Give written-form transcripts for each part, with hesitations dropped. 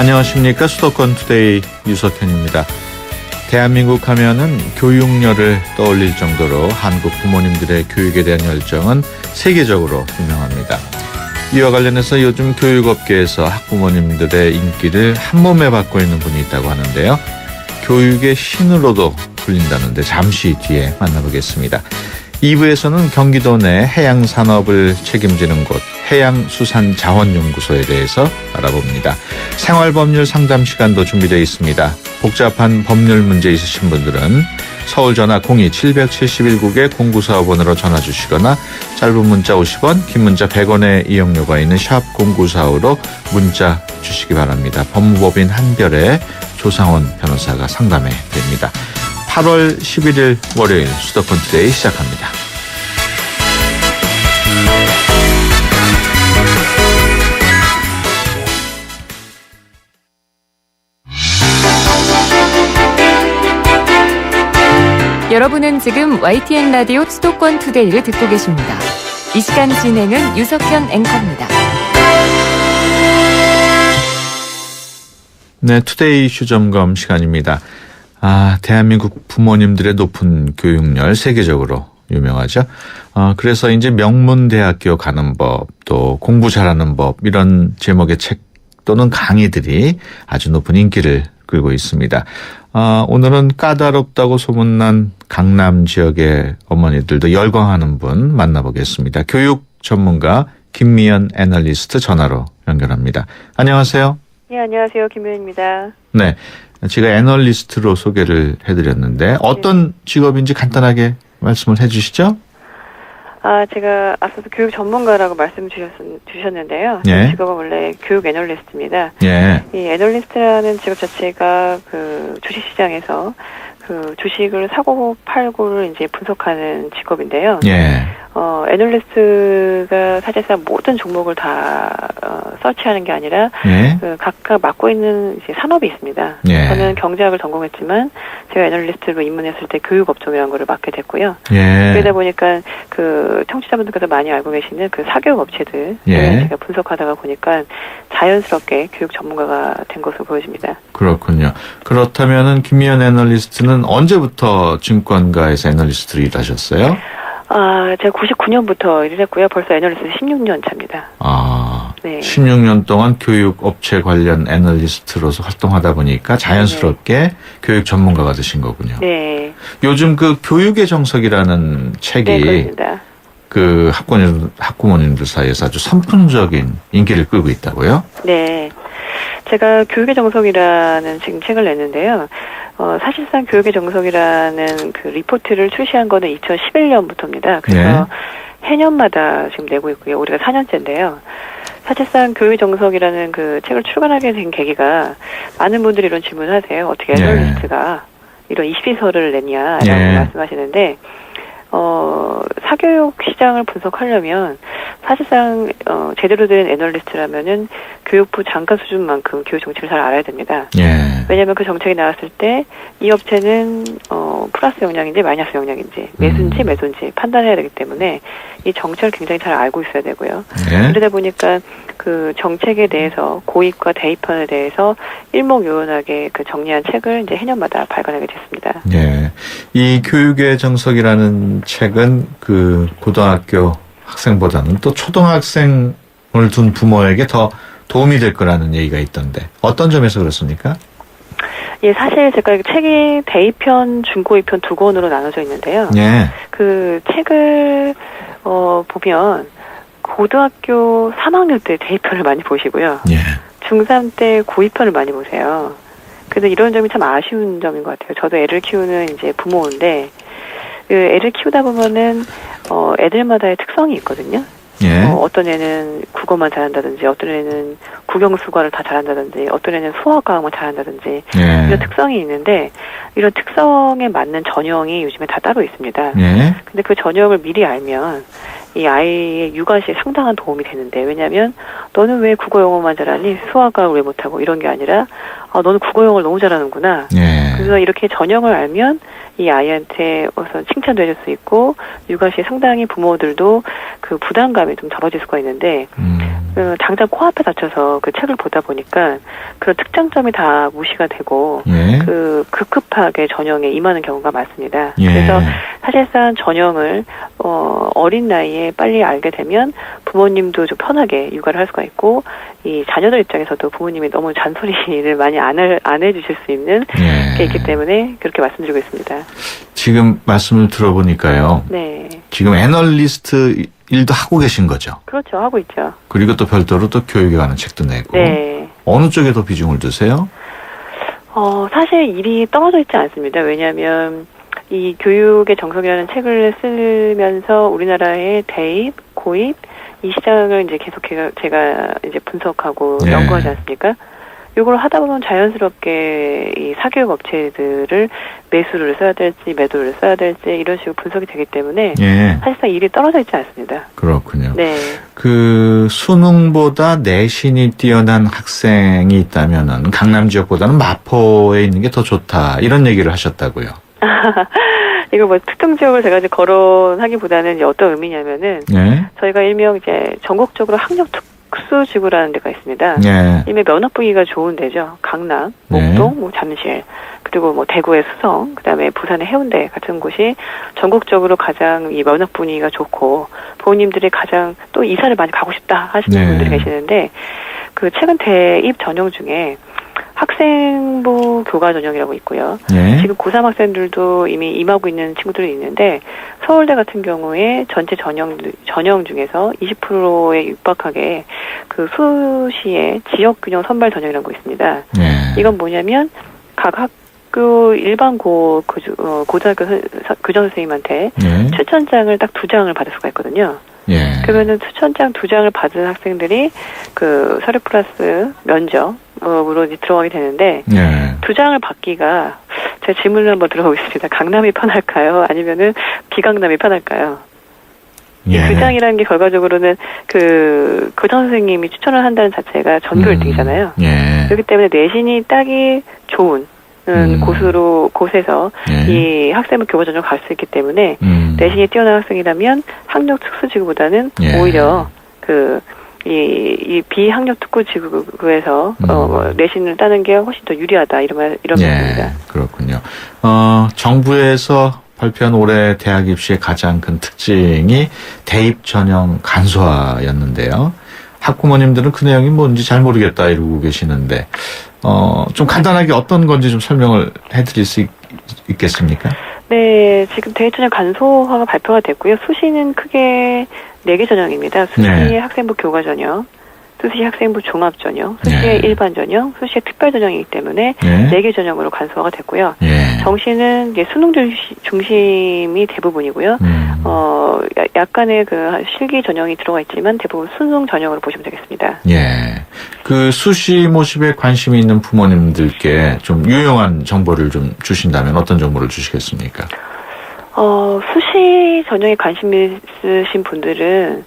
안녕하십니까. 수도권 투데이 유석현입니다. 대한민국 하면은 교육열을 떠올릴 정도로 한국 부모님들의 교육에 대한 열정은 세계적으로 유명합니다. 이와 관련해서 요즘 교육업계에서 학부모님들의 인기를 한몸에 받고 있는 분이 있다고 하는데요. 교육의 신으로도 불린다는데 잠시 뒤에 만나보겠습니다. 2부에서는 경기도 내 해양산업을 책임지는 곳 해양수산자원연구소에 대해서 알아봅니다. 생활법률 상담 시간도 준비되어 있습니다. 복잡한 법률 문제 있으신 분들은 서울 전화 02-771국에 0945번으로 전화 주시거나 짧은 문자 50원, 긴 문자 100원의 이용료가 있는 샵 0945로 문자 주시기 바랍니다. 법무법인 한별의 조상원 변호사가 상담해 드립니다. 8월 11일 월요일 수도권 투데이 시작합니다. 여러분은 지금 YTN 라디오 수도권 투데이를 듣고 계십니다. 이 시간 진행은 유석현 앵커입니다. 네, 투데이 이슈 점검 시간입니다. 대한민국 부모님들의 높은 교육열 세계적으로 유명하죠. 그래서 이제 명문대학교 가는 법, 또 공부 잘하는 법 이런 제목의 책 또는 강의들이 아주 높은 인기를 끌고 있습니다. 오늘은 까다롭다고 소문난 강남 지역의 어머니들도 열광하는 분 만나보겠습니다. 교육 전문가 김미연 애널리스트 전화로 연결합니다. 안녕하세요. 네, 안녕하세요. 김미연입니다. 네. 제가 애널리스트로 소개를 해드렸는데 어떤 직업인지 간단하게 말씀을 해주시죠. 제가 앞서서 교육 전문가라고 말씀 주셨는데요. 예. 직업은 원래 교육 애널리스트입니다. 예. 이 애널리스트라는 직업 자체가 주식시장에서 주식을 사고 팔고를 이제 분석하는 직업인데요. 예. 애널리스트가 사실상 모든 종목을 다 서치하는 게 아니라 예. 각각 맡고 있는 이제 산업이 있습니다. 예. 저는 경제학을 전공했지만 제가 애널리스트로 입문했을 때 교육업종이라는 걸 맡게 됐고요. 예. 그러다 보니까 청취자분들께서 많이 알고 계시는 사교육 업체들 예. 제가 분석하다가 보니까 자연스럽게 교육 전문가가 된 것으로 보여집니다. 그렇군요. 그렇다면은 김미연 애널리스트는 언제부터 증권가에서 애널리스트로 일하셨어요? 제가 99년부터 일을 했고요. 벌써 애널리스트 16년 차입니다. 네. 16년 동안 교육 업체 관련 애널리스트로서 활동하다 보니까 자연스럽게 교육 전문가가 되신 거군요. 네. 요즘 교육의 정석이라는 책이 네, 그렇습니다. 학부모님들 사이에서 아주 선풍적인 인기를 끌고 있다고요? 네. 제가 교육의 정석이라는 지금 책을 냈는데요. 사실상 교육의 정석이라는 리포트를 출시한 거는 2011년부터입니다. 그래서 해년마다 지금 내고 있고요. 우리가 4년째인데요. 사실상 교육의 정석이라는 책을 출간하게 된 계기가 많은 분들이 이런 질문을 하세요. 어떻게 애널리스트가 이런 이슈서를 냈냐라고 말씀하시는데 사교육 시장을 분석하려면 사실상 제대로 된 애널리스트라면은 교육부 장관 수준만큼 교육 정책을 잘 알아야 됩니다. 왜냐하면 그 정책이 나왔을 때 이 업체는 플러스 영향인지 마이너스 영향인지 매수인지 매도인지 판단해야 되기 때문에 이 정책을 굉장히 잘 알고 있어야 되고요. 그러다 보니까 정책에 대해서 고입과 대입편에 대해서 일목요연하게 정리한 책을 이제 해년마다 발간하게 됐습니다. 네, 이 교육의 정석이라는 책은 고등학교 학생보다는 또 초등학생을 둔 부모에게 더 도움이 될 거라는 얘기가 있던데 어떤 점에서 그렇습니까? 예, 사실 제가 책이 대입편, 중고입편 두 권으로 나눠져 있는데요. 그 책을 보면 고등학교 3학년 때 대입편을 많이 보시고요. 중3 때 고입편을 많이 보세요. 그래서 이런 점이 참 아쉬운 점인 것 같아요. 저도 애를 키우는 이제 부모인데 애를 키우다 보면은 애들마다의 특성이 있거든요. 어떤 애는 국어만 잘한다든지 어떤 애는 국영수과를 다 잘한다든지 어떤 애는 수학과학만 잘한다든지 이런 특성이 있는데 이런 특성에 맞는 전형이 요즘에 다 따로 있습니다. 근데 그 전형을 미리 알면 이 아이의 육아시에 상당한 도움이 되는데 왜냐하면 너는 왜 국어 영어만 잘하니 수학과학을 왜 못하고 이런 게 아니라 너는 국어 영어를 너무 잘하는구나. 그래서 이렇게 전형을 알면 이 아이한테 우선 칭찬도 해줄 수 있고 육아시에 상당히 부모들도 부담감이 좀 덜어질 수가 있는데 당장 코앞에 닥쳐서 그 책을 보다 보니까 그런 특장점이 다 무시가 되고 예. 급급하게 전형에 임하는 경우가 많습니다. 예. 그래서 사실상 전형을 어린 나이에 빨리 알게 되면 부모님도 좀 편하게 육아를 할 수가 있고 이 자녀들 입장에서도 부모님이 너무 잔소리를 많이 안 해주실 수 있는 게 있기 때문에 그렇게 말씀드리고 있습니다. 지금 말씀을 들어보니까요. 네. 지금 애널리스트 일도 하고 계신 거죠? 그렇죠. 하고 있죠. 그리고 또 별도로 또 교육에 관한 책도 내고. 네. 어느 쪽에 더 비중을 두세요? 사실 일이 떨어져 있지 않습니다. 왜냐하면 이 교육의 정석이라는 책을 쓰면서 우리나라의 대입, 고입 이 시장을 이제 계속 제가 이제 분석하고 네. 연구하지 않습니까? 이걸 하다 보면 자연스럽게 이 사교육 업체들을 매수를 써야 될지 매도를 써야 될지 이런 식으로 분석이 되기 때문에 예. 사실상 일이 떨어져 있지 않습니다. 그렇군요. 네. 그 수능보다 내신이 뛰어난 학생이 있다면은 강남 지역보다는 마포에 있는 게 더 좋다 이런 얘기를 하셨다고요. 이거 뭐 특정 지역을 제가 이제 거론하기보다는 이제 어떤 의미냐면은 예. 저희가 일명 이제 전국적으로 학력 특수지구라는 데가 있습니다. 예. 이미 면허 보기가 좋은 데죠. 강남, 네. 목동, 뭐 잠실, 그리고 뭐 대구의 수성, 그다음에 부산의 해운대 같은 곳이 전국적으로 가장 이 면허 분위기가 좋고 부모님들이 가장 또 이사를 많이 가고 싶다 하시는 네. 분들이 계시는데 그 최근 대입 전형 중에 학생부 교과 전형이라고 있고요. 예. 지금 고3 학생들도 이미 임하고 있는 친구들이 있는데 서울대 같은 경우에 전체 전형 중에서 20%에 육박하게 그 수시에 지역균형 선발 전형이라는 거 있습니다. 예. 이건 뭐냐면 각 학교 일반 고등학교 교장 선생님한테 예. 추천장을 딱 2장을 받을 수가 있거든요. 예. 그러면은 추천장 2장을 받은 학생들이 그 서류 플러스 면접으로 이제 들어가게 되는데 예. 2장을 받기가 제가 질문을 한번 들어보겠습니다. 강남이 편할까요? 아니면은 비강남이 편할까요? 이 예. 2장이라는 게 결과적으로는 그 교장 선생님이 추천을 한다는 자체가 전교 1등이잖아요. 예. 그렇기 때문에 내신이 딱이 좋은 곳에서 예. 이 학생부 교과 전형을 갈 수 있기 때문에 내신이 뛰어난 학생이라면 학력 특수지구보다는 예. 오히려 이 비학력 특구지구에서 내신을 따는 게 훨씬 더 유리하다 이런 말입니다. 예. 그렇군요. 정부에서 발표한 올해 대학 입시의 가장 큰 특징이 대입 전형 간소화였는데요. 학부모님들은 그 내용이 뭔지 잘 모르겠다 이러고 계시는데 좀 간단하게 어떤 건지 좀 설명을 해드릴 수 있겠습니까? 네, 지금 대입 전형 간소화가 발표가 됐고요. 수시는 크게 4개 전형입니다. 수시의 네. 학생부 교과 전형, 수시 학생부 종합 전형, 수시의 네. 일반 전형, 수시의 특별 전형이기 때문에 네. 4개 전형으로 간소화가 됐고요. 예. 정시는 이제 수능 중심이 대부분이고요. 약간의 그 실기 전형이 들어가 있지만 대부분 수능 전형으로 보시면 되겠습니다. 예. 그 수시 모집에 관심이 있는 부모님들께 좀 유용한 정보를 좀 주신다면 어떤 정보를 주시겠습니까? 수시 전형에 관심 있으신 분들은,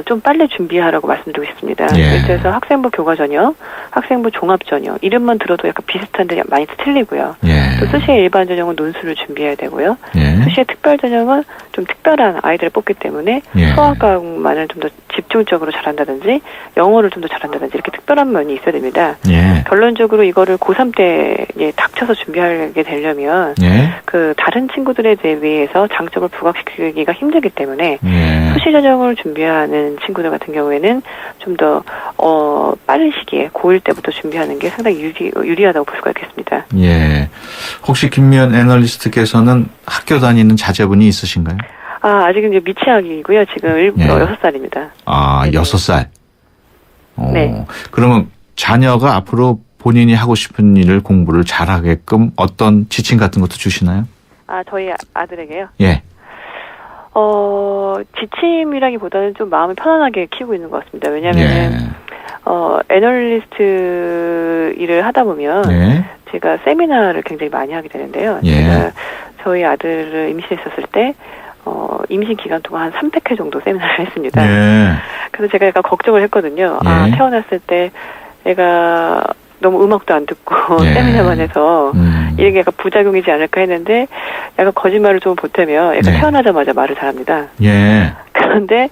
좀 빨리 준비하라고 말씀드리고 싶습니다. 예. 예를 들어서 학생부 교과 전형, 학생부 종합 전형, 이름만 들어도 약간 비슷한데 많이 틀리고요. 예. 또 수시의 일반 전형은 논술을 준비해야 되고요. 예. 수시의 특별 전형은 좀 특별한 아이들을 뽑기 때문에 예. 수학 과목만을 좀 더 집중적으로 잘한다든지 영어를 좀 더 잘한다든지 이렇게 특별한 면이 있어야 됩니다. 예. 결론적으로 이거를 고3 때 닥쳐서 준비하게 되려면 예. 그 다른 친구들에 비해서 장점을 부각시키기가 힘들기 때문에 예. 수시 전형을 준비하는 친구들 같은 경우에는 좀 더 빠른 시기에 고1 때부터 준비하는 게 상당히 유리하다고 볼 수가 있겠습니다. 예. 혹시 김미연 애널리스트께서는 학교 다니는 자제분이 있으신가요? 아직은 이제 미취학이고요. 지금 6살입니다. 6살. 네. 그러면 자녀가 앞으로 본인이 하고 싶은 일을 공부를 잘하게끔 어떤 지침 같은 것도 주시나요? 저희 아들에게요? 예. 지침이라기보다는 좀 마음을 편안하게 키우고 있는 것 같습니다. 왜냐하면 애널리스트 일을 하다 보면 예. 제가 세미나를 굉장히 많이 하게 되는데요. 예. 제가 저희 아들을 임신했었을 때 임신 기간 동안 한 300회 정도 세미나를 했습니다. 예. 그래서 제가 약간 걱정을 했거든요. 예. 태어났을 때 애가 너무 음악도 안 듣고 예. 세미나만 해서 이게 약간 부작용이지 않을까 했는데 약간 거짓말을 좀 보태면 애가 네. 태어나자마자 말을 잘합니다. 예. 그런데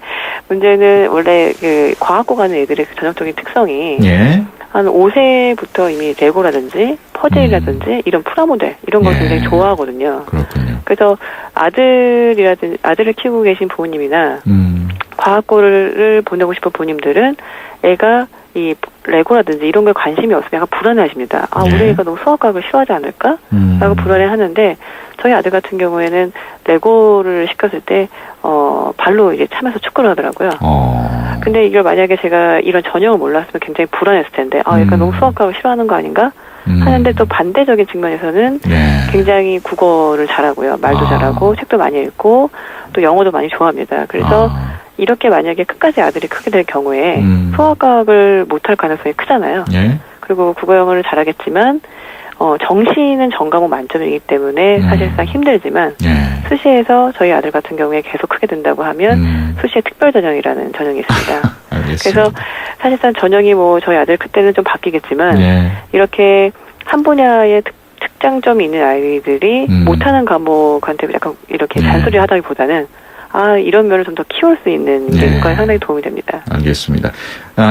문제는 원래 그 과학고 가는 애들의 그 전형적인 특성이 예. 한 5세부터 이미 레고라든지 퍼즐이라든지 이런 프라모델 이런 걸 예. 굉장히 좋아하거든요. 그렇군요. 그래서 아들을 키우고 계신 부모님이나 과학고를 보내고 싶은 부모님들은 애가 이 레고라든지 이런 거에 관심이 없으면 약간 불안해하십니다. 아, 우리 애가 너무 수학과학을 싫어하지 않을까? 라고 불안해하는데 저희 아들 같은 경우에는 레고를 시켰을 때 발로 이제 차면서 축구를 하더라고요. 근데 이걸 만약에 제가 이런 전형을 몰랐으면 굉장히 불안했을 텐데 아, 얘가 너무 수학과학을 싫어하는 거 아닌가? 하는데 또 반대적인 측면에서는 굉장히 국어를 잘하고요. 말도 잘하고 책도 많이 읽고 또 영어도 많이 좋아합니다. 그래서 이렇게 만약에 끝까지 아들이 크게 될 경우에 수학과학을 못할 가능성이 크잖아요. 예. 그리고 국어 영어를 잘하겠지만 정시는 전과목 만점이기 때문에 사실상 힘들지만 수시에서 저희 아들 같은 경우에 계속 크게 된다고 하면 수시에 특별 전형이라는 전형이 있습니다. 그래서 사실상 전형이 뭐 저희 아들 그때는 좀 바뀌겠지만 이렇게 한 분야의 특장점이 있는 아이들이 못하는 과목한테 약간 이렇게 잔소리 하다기보다는 아, 이런 면을 좀 더 키울 수 있는 게 상당히 도움이 됩니다. 알겠습니다.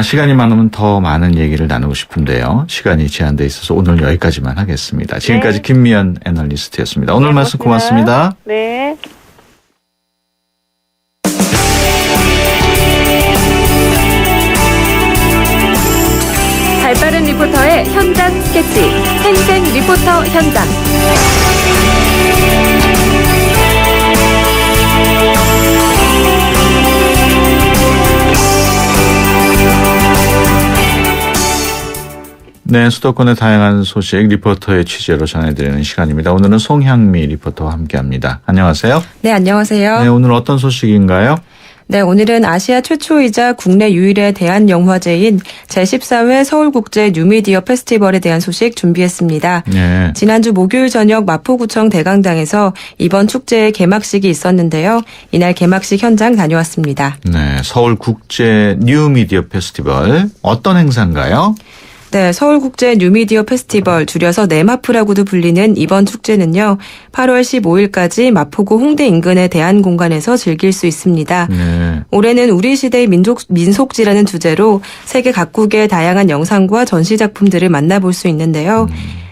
시간이 많으면 더 많은 얘기를 나누고 싶은데요. 시간이 제한돼 있어서 오늘 여기까지만 하겠습니다. 지금까지 김미연 애널리스트였습니다. 오늘 말씀 고맙습니다. 네. 발빠른 리포터의 현장 스케치, 생생 리포터 현장. 네, 수도권의 다양한 소식 리포터의 취재로 전해드리는 시간입니다. 오늘은 송향미 리포터와 함께합니다. 안녕하세요. 네, 안녕하세요. 네, 오늘 어떤 소식인가요? 네, 오늘은 아시아 최초이자 국내 유일의 대한영화제인 제14회 서울국제 뉴미디어 페스티벌에 대한 소식 준비했습니다. 네. 지난주 목요일 저녁 마포구청 대강당에서 이번 축제의 개막식이 있었는데요. 이날 개막식 현장 다녀왔습니다. 네, 서울국제 뉴미디어 페스티벌 어떤 행사인가요? 네, 서울국제 뉴미디어 페스티벌, 줄여서 네마프라고도 불리는 이번 축제는요, 8월 15일까지 마포구 홍대 인근의 대한공간에서 즐길 수 있습니다. 네. 올해는 우리 시대의 민속지라는 주제로 세계 각국의 다양한 영상과 전시작품들을 만나볼 수 있는데요.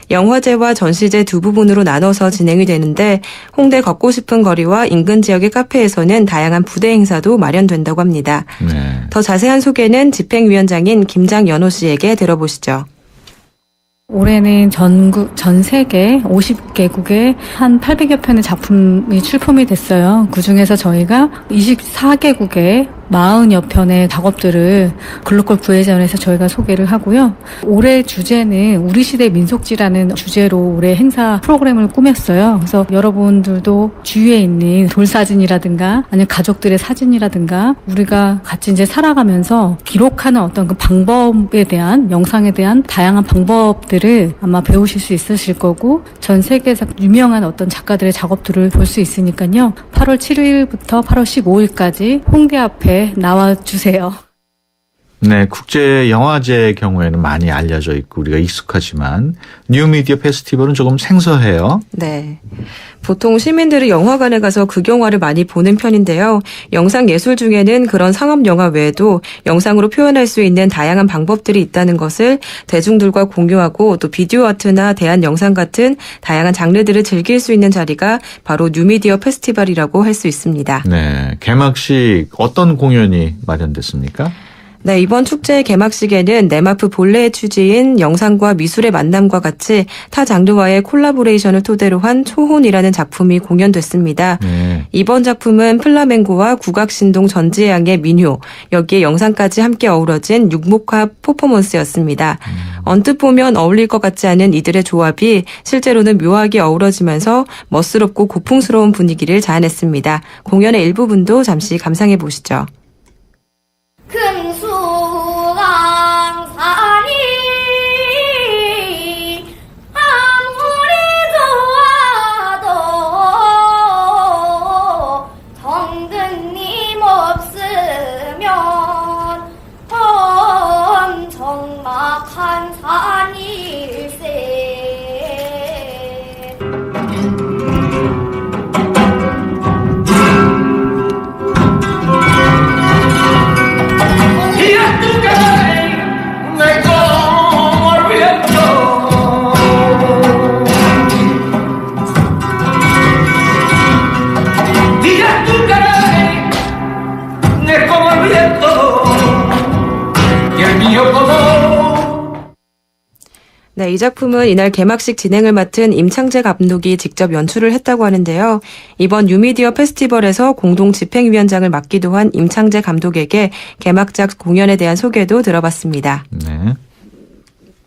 영화제와 전시제 두 부분으로 나눠서 진행이 되는데 홍대 걷고 싶은 거리와 인근 지역의 카페에서는 다양한 부대 행사도 마련된다고 합니다. 네. 더 자세한 소개는 집행위원장인 김장연호 씨에게 들어보시죠. 올해는 전 세계 50개국에 한 800여 편의 작품이 출품이 됐어요. 그중에서 저희가 24개국에 40여 편의 작업들을 글로컬 부회전에서 저희가 소개를 하고요. 올해 주제는 우리 시대 민속지라는 주제로 올해 행사 프로그램을 꾸몄어요. 그래서 여러분들도 주위에 있는 돌사진이라든가 아니면 가족들의 사진이라든가 우리가 같이 이제 살아가면서 기록하는 어떤 그 방법에 대한 영상에 대한 다양한 방법들을 아마 배우실 수 있으실 거고 전 세계에서 유명한 어떤 작가들의 작업들을 볼 수 있으니까요. 8월 7일부터 8월 15일까지 홍대 앞에 나와주세요. 네, 국제 영화제의 경우에는 많이 알려져 있고 우리가 익숙하지만 뉴미디어 페스티벌은 조금 생소해요. 네. 보통 시민들이 영화관에 가서 극영화를 많이 보는 편인데요. 영상 예술 중에는 그런 상업 영화 외에도 영상으로 표현할 수 있는 다양한 방법들이 있다는 것을 대중들과 공유하고 또 비디오 아트나 대한 영상 같은 다양한 장르들을 즐길 수 있는 자리가 바로 뉴미디어 페스티벌이라고 할 수 있습니다. 네, 개막식 어떤 공연이 마련됐습니까? 네, 이번 축제의 개막식에는 네마프 본래의 취지인 영상과 미술의 만남과 같이 타 장르와의 콜라보레이션을 토대로 한 초혼이라는 작품이 공연됐습니다. 네. 이번 작품은 플라멩고와 국악신동 전지향의 민요, 여기에 영상까지 함께 어우러진 육목합 퍼포먼스였습니다. 언뜻 보면 어울릴 것 같지 않은 이들의 조합이 실제로는 묘하게 어우러지면서 멋스럽고 고풍스러운 분위기를 자아냈습니다. 공연의 일부분도 잠시 감상해 보시죠. 아무리 좋아도 정든님 없으면 엄청막한 산일세. 네, 이 작품은 이날 개막식 진행을 맡은 임창재 감독이 직접 연출을 했다고 하는데요. 이번 뉴미디어 페스티벌에서 공동 집행위원장을 맡기도 한 임창재 감독에게 개막작 공연에 대한 소개도 들어봤습니다. 네.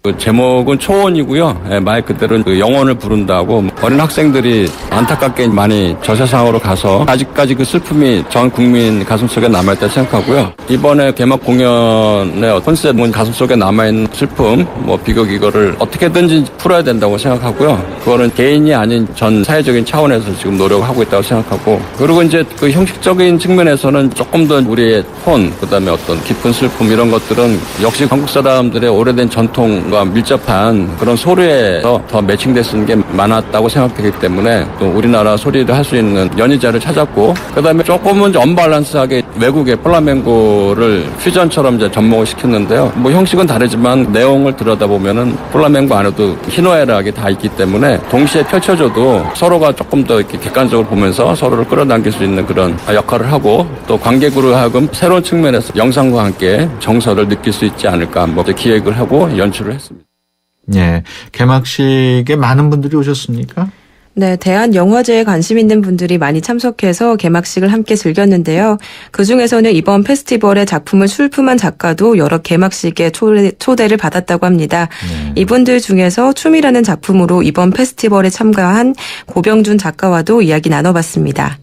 그 제목은 초원이고요. 말 그대로 그 영혼을 부른다고 어린 학생들이 안타깝게 많이 저세상으로 가서 아직까지 그 슬픔이 전 국민 가슴속에 남아있다 생각하고요. 이번에 개막 공연의 컨셉은 가슴속에 남아있는 슬픔, 비극 이거를 어떻게든지 풀어야 된다고 생각하고요. 그거는 개인이 아닌 전 사회적인 차원에서 지금 노력하고 있다고 생각하고, 그리고 이제 그 형식적인 측면에서는 조금 더 우리의 톤, 그다음에 어떤 깊은 슬픔 이런 것들은 역시 한국 사람들의 오래된 전통 밀접한 그런 소리에서 더 매칭될 수 있는 게 많았다고 생각되기 때문에 또 우리나라 소리를 할 수 있는 연희자를 찾았고, 그다음에 조금은 언밸런스하게 외국의 플라멩고를 퓨전처럼 이제 접목을 시켰는데요. 형식은 다르지만 내용을 들여다보면은 플라멩고 안에도 희노애락이 다 있기 때문에 동시에 펼쳐져도 서로가 조금 더 이렇게 객관적으로 보면서 서로를 끌어당길 수 있는 그런 역할을 하고, 또 관객으로 하여금 새로운 측면에서 영상과 함께 정서를 느낄 수 있지 않을까 기획을 하고 연출을 했습니다. 예, 개막식에 많은 분들이 오셨습니까? 네, 대한영화제에 관심 있는 분들이 많이 참석해서 개막식을 함께 즐겼는데요. 그중에서는 이번 페스티벌의 작품을 출품한 작가도 여러 개막식에 초대를 받았다고 합니다. 이분들 중에서 춤이라는 작품으로 이번 페스티벌에 참가한 고병준 작가와도 이야기 나눠봤습니다.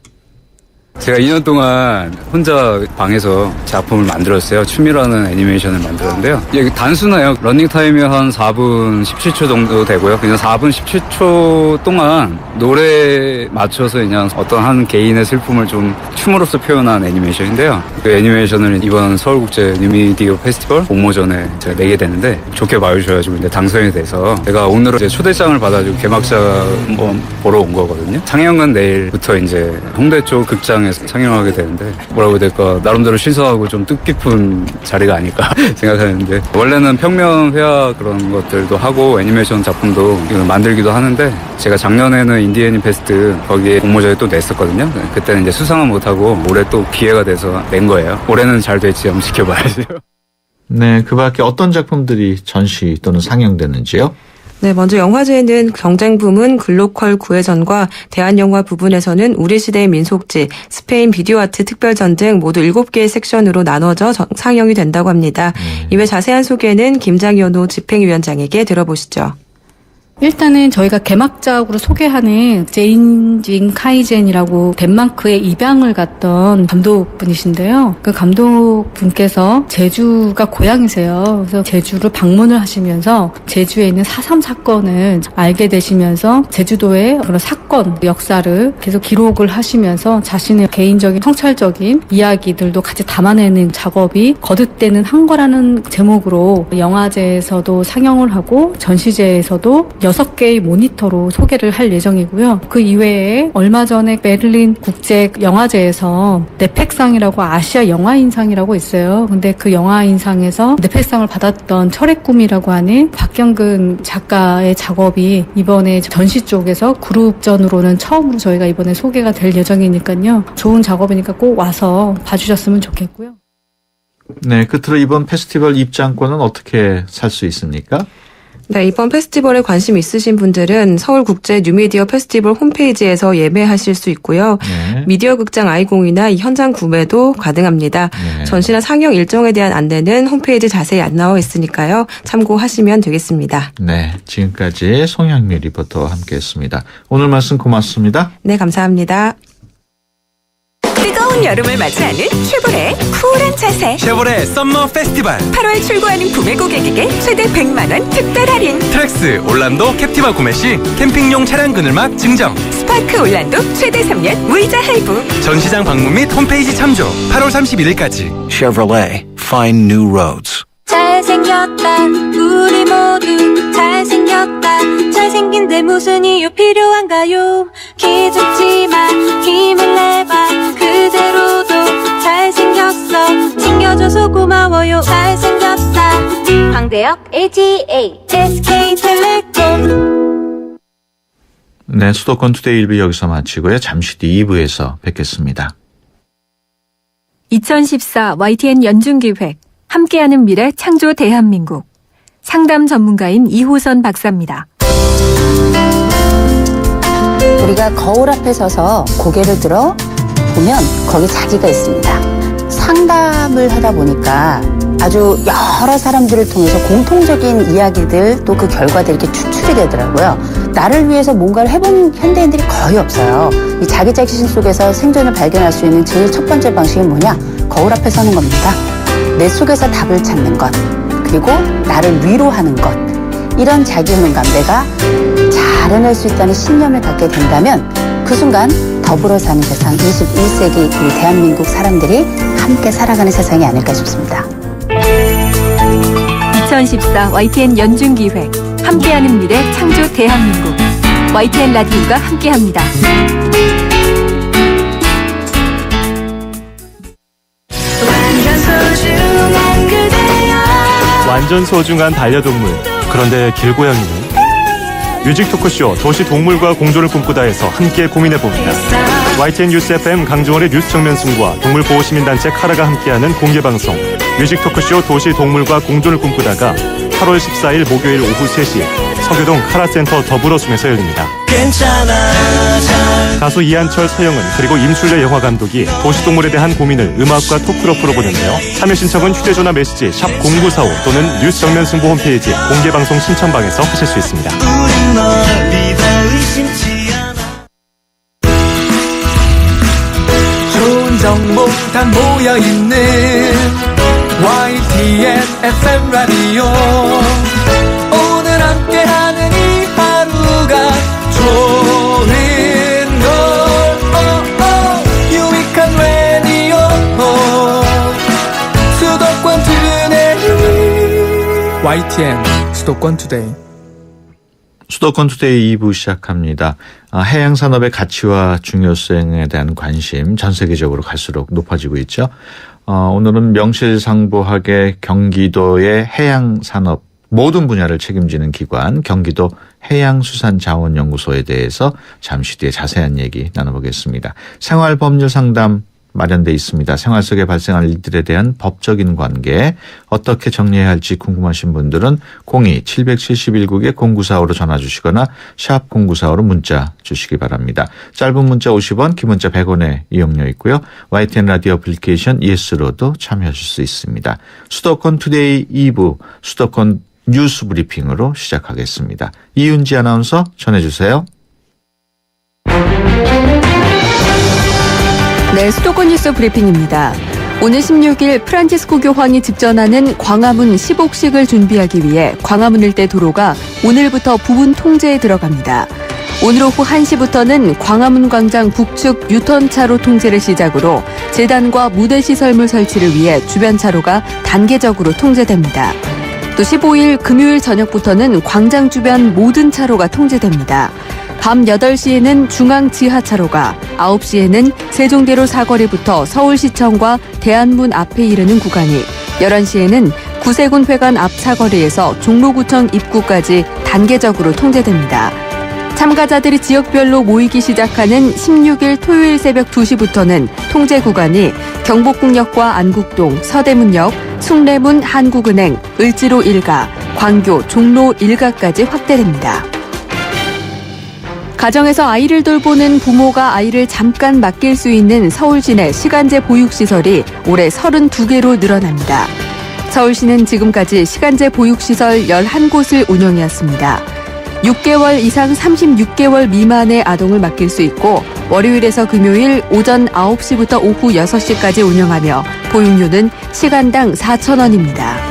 제가 2년 동안 혼자 방에서 작품을 만들었어요. 춤이라는 애니메이션을 만들었는데요. 이게 단순해요. 러닝타임이 한 4분 17초 정도 되고요. 그냥 4분 17초 동안 노래에 맞춰서 그냥 어떤 한 개인의 슬픔을 좀 춤으로써 표현한 애니메이션인데요. 그 애니메이션을 이번 서울국제 뉴미디어 페스티벌 공모전에 제가 내게 되는데 좋게 봐주셔가지고 이제 당선이 돼서 제가 오늘은 이제 초대장을 받아주고 개막작 한번 보러 온 거거든요. 상영은 내일부터 이제 홍대 쪽 극장에서 상영하게 되는데 뭐라고 해야 될까, 나름대로 신선하고 좀 뜻깊은 자리가 아닐까 생각하는데, 원래는 평면 회화 그런 것들도 하고 애니메이션 작품도 만들기도 하는데, 제가 작년에는 인디애니 페스트 거기에 공모전에 또 냈었거든요. 그때는 이제 수상은 못하고 올해 또 기회가 돼서 낸 거예요. 올해는 잘 될지 한번 지켜봐야죠. 네, 그 밖에 어떤 작품들이 전시 또는 상영되는지요? 네, 먼저 영화제에는 경쟁 부문 글로컬 구회전과 대한영화 부분에서는 우리 시대의 민속지, 스페인 비디오 아트 특별전 등 모두 7개의 섹션으로 나눠져 상영이 된다고 합니다. 이외 자세한 소개는 김장현호 집행위원장에게 들어보시죠. 일단은 저희가 개막작으로 소개하는 제인징 카이젠이라고 덴마크에 입양을 갔던 감독분이신데요. 그 감독분께서 제주가 고향이세요. 그래서 제주를 방문을 하시면서 제주에 있는 4.3 사건을 알게 되시면서 제주도의 그런 사건, 역사를 계속 기록을 하시면서 자신의 개인적인 성찰적인 이야기들도 같이 담아내는 작업이 거듭되는 한 거라는 제목으로 영화제에서도 상영을 하고 전시제에서도 6개의 모니터로 소개를 할 예정이고요. 그 이외에 얼마 전에 베를린 국제영화제에서 네펙상이라고 아시아 영화인상이라고 있어요. 근데 그 영화인상에서 네펙상을 받았던 철의 꿈이라고 하는 박경근 작가의 작업이 이번에 전시 쪽에서 그룹전으로는 처음으로 저희가 이번에 소개가 될 예정이니까요. 좋은 작업이니까 꼭 와서 봐주셨으면 좋겠고요. 네, 끝으로 이번 페스티벌 입장권은 어떻게 살 수 있습니까? 네, 이번 페스티벌에 관심 있으신 분들은 서울국제 뉴미디어 페스티벌 홈페이지에서 예매하실 수 있고요. 네. 미디어 극장 아이공이나 현장 구매도 가능합니다. 네. 전시나 상영 일정에 대한 안내는 홈페이지 자세히 안 나와 있으니까요. 참고하시면 되겠습니다. 네, 지금까지 송영미 리포터와 함께했습니다. 오늘 말씀 고맙습니다. 네, 감사합니다. 뜨거운 여름을 맞이하는 쉐보레의 쿨한 자세. 쉐보레 썸머 페스티벌. 8월 출고하는 구매 고객에게 최대 100만 원 특별 할인. 트랙스 올란도 캡티바 구매 시 캠핑용 차량 그늘막 증정. 스파크 올란도 최대 3년 무이자 할부. 전시장 방문 및 홈페이지 참조. 8월 31일까지. Chevrolet, find new roads. 잘생겼다 우리 모두 잘생겼다 잘생긴데 무슨 이유 필요한가요 기죽지마 힘을 내봐 그대로도 잘생겼어 챙겨줘서 고마워요 잘생겼다 황대역 ATA SK텔레콤. 네, 수도권 투데이 1부 여기서 마치고요. 잠시 뒤 2부에서 뵙겠습니다. 2014 YTN 연중기획 함께하는 미래 창조 대한민국 상담 전문가인 이호선 박사입니다. 우리가 거울 앞에 서서 고개를 들어 보면 거기 자기가 있습니다. 상담을 하다 보니까 아주 여러 사람들을 통해서 공통적인 이야기들 또 그 결과들이 이렇게 추출이 되더라고요. 나를 위해서 뭔가를 해본 현대인들이 거의 없어요. 이 자기 자신 속에서 생존을 발견할 수 있는 제일 첫 번째 방식이 뭐냐? 거울 앞에 서는 겁니다. 내 속에서 답을 찾는 것, 그리고 나를 위로하는 것, 이런 자기효능감, 내가 잘 해낼 수 있다는 신념을 갖게 된다면 그 순간 더불어 사는 세상, 21세기 우리 대한민국 사람들이 함께 살아가는 세상이 아닐까 싶습니다. 2014 YTN 연중기획 함께하는 미래 창조 대한민국 YTN 라디오가 함께합니다. 완전 소중한 반려동물. 그런데 길고양이는? 뮤직 토크쇼 도시 동물과 공존을 꿈꾸다에서 함께 고민해봅니다. YTN 뉴스 FM 강종원의 뉴스 정면 승부와 동물보호시민단체 카라가 함께하는 공개방송 뮤직 토크쇼 도시 동물과 공존을 꿈꾸다가 8월 14일 목요일 오후 3시 서교동 카라센터 더불어숨에서 열립니다. 가수 이한철, 서영은 그리고 임술래 영화감독이 도시동물에 대한 고민을 음악과 토크로 풀어보는데요. 참여 신청은 휴대전화 메시지 샵0945 또는 뉴스 정면 승부 홈페이지 공개방송 신청방에서 하실 수 있습니다. 좋은 정보 다 모여있는 YTN FM 라디오 오늘 함께하는 이 하루가 좋은 걸 유익한 라디오 수도권 투데이 YTN 수도권 투데이 수도권 투데이 2부 시작합니다. 해양산업의 가치와 중요성에 대한 관심 전 세계적으로 갈수록 높아지고 있죠. 오늘은 명실상부하게 경기도의 해양산업 모든 분야를 책임지는 기관 경기도 해양수산자원연구소에 대해서 잠시 뒤에 자세한 얘기 나눠보겠습니다. 생활법률상담 마련돼 있습니다. 생활 속에 발생할 일들에 대한 법적인 관계 어떻게 정리해야 할지 궁금하신 분들은 02-771국에 0945로 전화 주시거나 샵 0945로 문자 주시기 바랍니다. 짧은 문자 50원, 긴 문자 100원의 이용료 있고요. YTN 라디오 애플리케이션 ES로도 참여하실 수 있습니다. 수도권 투데이 2부 수도권 뉴스 브리핑으로 시작하겠습니다. 이윤지 아나운서 전해주세요. 네, 수도권 뉴스 브리핑입니다. 오늘 16일 프란치스코 교황이 직전하는 광화문 10옥식을 준비하기 위해 광화문 일대 도로가 오늘부터 부분 통제에 들어갑니다. 오늘 오후 1시부터는 광화문 광장 북측 유턴차로 통제를 시작으로 재단과 무대시설물 설치를 위해 주변 차로가 단계적으로 통제됩니다. 또 15일 금요일 저녁부터는 광장 주변 모든 차로가 통제됩니다. 밤 8시에는 중앙 지하차로가, 9시에는 세종대로 사거리부터 서울시청과 대안문 앞에 이르는 구간이, 11시에는 구세군 회관 앞 사거리에서 종로구청 입구까지 단계적으로 통제됩니다. 참가자들이 지역별로 모이기 시작하는 16일 토요일 새벽 2시부터는 통제 구간이 경복궁역과 안국동, 서대문역, 숭례문 한국은행, 을지로 1가, 광교, 종로 1가까지 확대됩니다. 가정에서 아이를 돌보는 부모가 아이를 잠깐 맡길 수 있는 서울시 내 시간제 보육시설이 올해 32개로 늘어납니다. 서울시는 지금까지 시간제 보육시설 11곳을 운영해왔습니다. 6개월 이상 36개월 미만의 아동을 맡길 수 있고 월요일에서 금요일 오전 9시부터 오후 6시까지 운영하며 보육료는 시간당 4,000원입니다.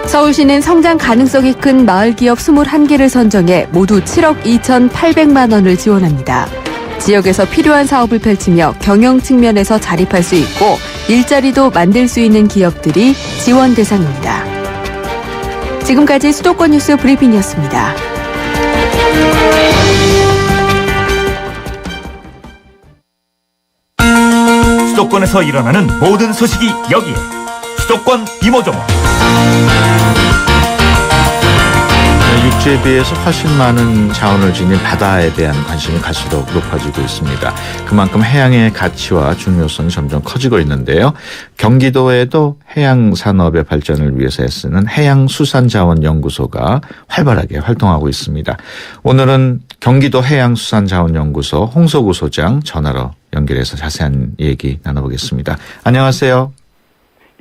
서울시는 성장 가능성이 큰 마을기업 21개를 선정해 모두 7억 2,800만 원을 지원합니다. 지역에서 필요한 사업을 펼치며 경영 측면에서 자립할 수 있고 일자리도 만들 수 있는 기업들이 지원 대상입니다. 지금까지 수도권 뉴스 브리핑이었습니다. 수도권에서 일어나는 모든 소식이 여기에 수도권 이모저모. 육지에 비해서 훨씬 많은 자원을 지닌 바다에 대한 관심이 갈수록 높아지고 있습니다. 그만큼 해양의 가치와 중요성이 점점 커지고 있는데요. 경기도에도 해양 산업의 발전을 위해서 애쓰는 해양수산자원연구소가 활발하게 활동하고 있습니다. 오늘은 경기도 해양수산자원연구소 홍석우 소장 전화로 연결해서 자세한 얘기 나눠보겠습니다. 안녕하세요.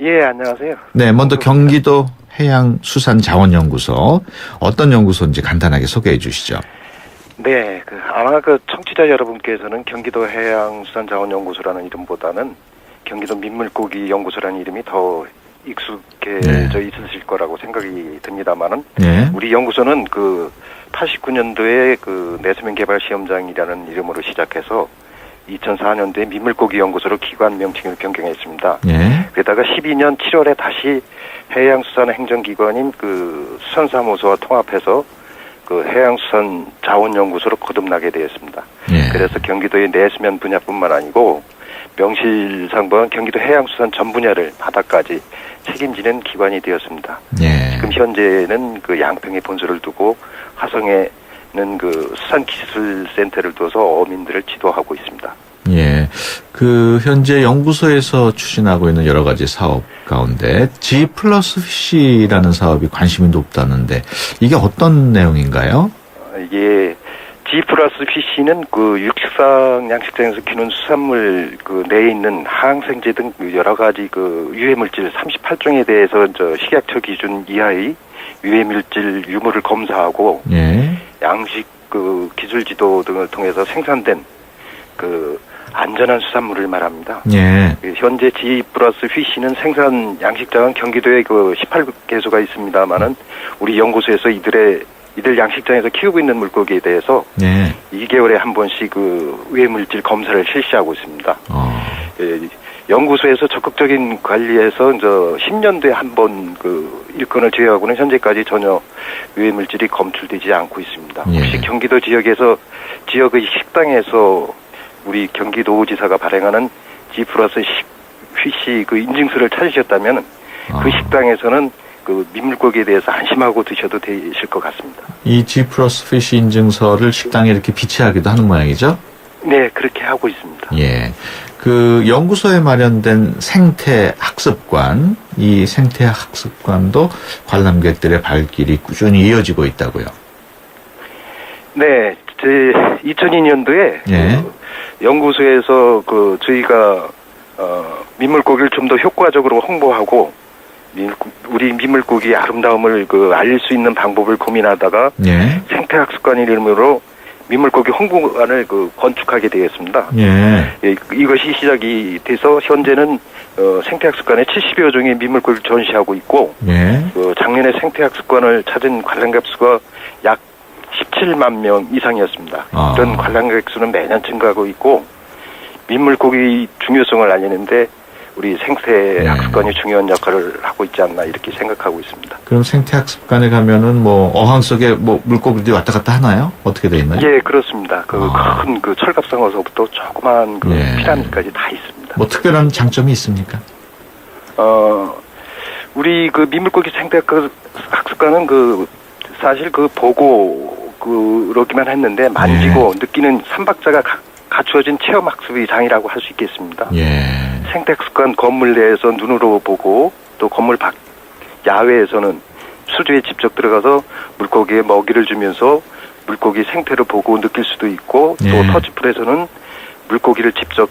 예, 안녕하세요. 네, 먼저 경기도 해양수산자원연구소 어떤 연구소인지 간단하게 소개해 주시죠. 네, 아마 청취자 여러분께서는 경기도 해양수산자원연구소라는 이름보다는 경기도 민물고기 연구소라는 이름이 더 익숙해져 있으실 거라고 생각이 듭니다만은 우리 연구소는 89년도에 내수면 개발 시험장이라는 이름으로 시작해서 2004년도에 민물고기 연구소로 기관 명칭을 변경했습니다. 게다가 12년 7월에 다시 해양수산행정기관인 수산사무소와 통합해서 해양수산자원연구소로 거듭나게 되었습니다. 그래서 경기도의 내수면 분야뿐만 아니고 명실상부한 경기도 해양수산 전 분야를 바다까지 책임지는 기관이 되었습니다. 지금 현재는 양평에 본소를 두고 화성에는 수산기술센터를 둬서 어민들을 지도하고 있습니다. 예. 현재 연구소에서 추진하고 있는 여러 가지 사업 가운데 G+C라는 사업이 관심이 높다는데 이게 어떤 내용인가요? 이게 G+C는 육식상 양식장에서 키우는 수산물 내에 있는 항생제 등 여러 가지 유해물질 38종에 대해서 식약처 기준 이하의 유해물질 유무를 검사하고 양식 기술 지도 등을 통해서 생산된 안전한 수산물을 말합니다. 현재 G+C는 생산 양식장은 경기도에 18개소가 있습니다만은 우리 연구소에서 이들 양식장에서 키우고 있는 물고기에 대해서 2개월에 한 번씩 유해물질 검사를 실시하고 있습니다. 연구소에서 적극적인 관리에서 10년도에 한 번 일건을 제외하고는 현재까지 전혀 유해물질이 검출되지 않고 있습니다. 혹시 경기도 지역의 식당에서 우리 경기도지사가 발행하는 G+C 인증서를 찾으셨다면 그 식당에서는 민물고기에 대해서 안심하고 드셔도 되실 것 같습니다. 이 G+C 인증서를 식당에 이렇게 비치하기도 하는 모양이죠? 네, 그렇게 하고 있습니다. 예. 연구소에 마련된 생태학습관, 이 생태학습관도 관람객들의 발길이 꾸준히 이어지고 있다고요? 네, 2002년도에 연구소에서 저희가 민물고기를 좀 더 효과적으로 홍보하고 우리 민물고기의 아름다움을 알릴 수 있는 방법을 고민하다가 생태학습관 이름으로 민물고기 홍보관을 건축하게 되었습니다. 이것이 시작이 돼서 현재는 생태학습관에 70여 종의 민물고기를 전시하고 있고 작년에 생태학습관을 찾은 관람객 수가 약 17만 명 이상이었습니다. 이런 관람객 수는 매년 증가하고 있고 민물고기 중요성을 알리는데 우리 생태학습관이 중요한 역할을 하고 있지 않나 이렇게 생각하고 있습니다. 그럼 생태학습관에 가면은 어항 속에 물고기들이 왔다 갔다 하나요? 어떻게 돼 있나요? 예, 그렇습니다. 큰 철갑상어서부터 조그만 피라미드까지 다 있습니다. 특별한 장점이 있습니까? 우리 민물고기 생태학습관은 사실 보고 그러기만 했는데 만지고 느끼는 3박자가 갖추어진 체험학습의 장이라고 할 수 있겠습니다. 생태학습관 건물 내에서 눈으로 보고 또 건물 밖 야외에서는 수조에 직접 들어가서 물고기에 먹이를 주면서 물고기 생태를 보고 느낄 수도 있고 또 터치풀에서는 물고기를 직접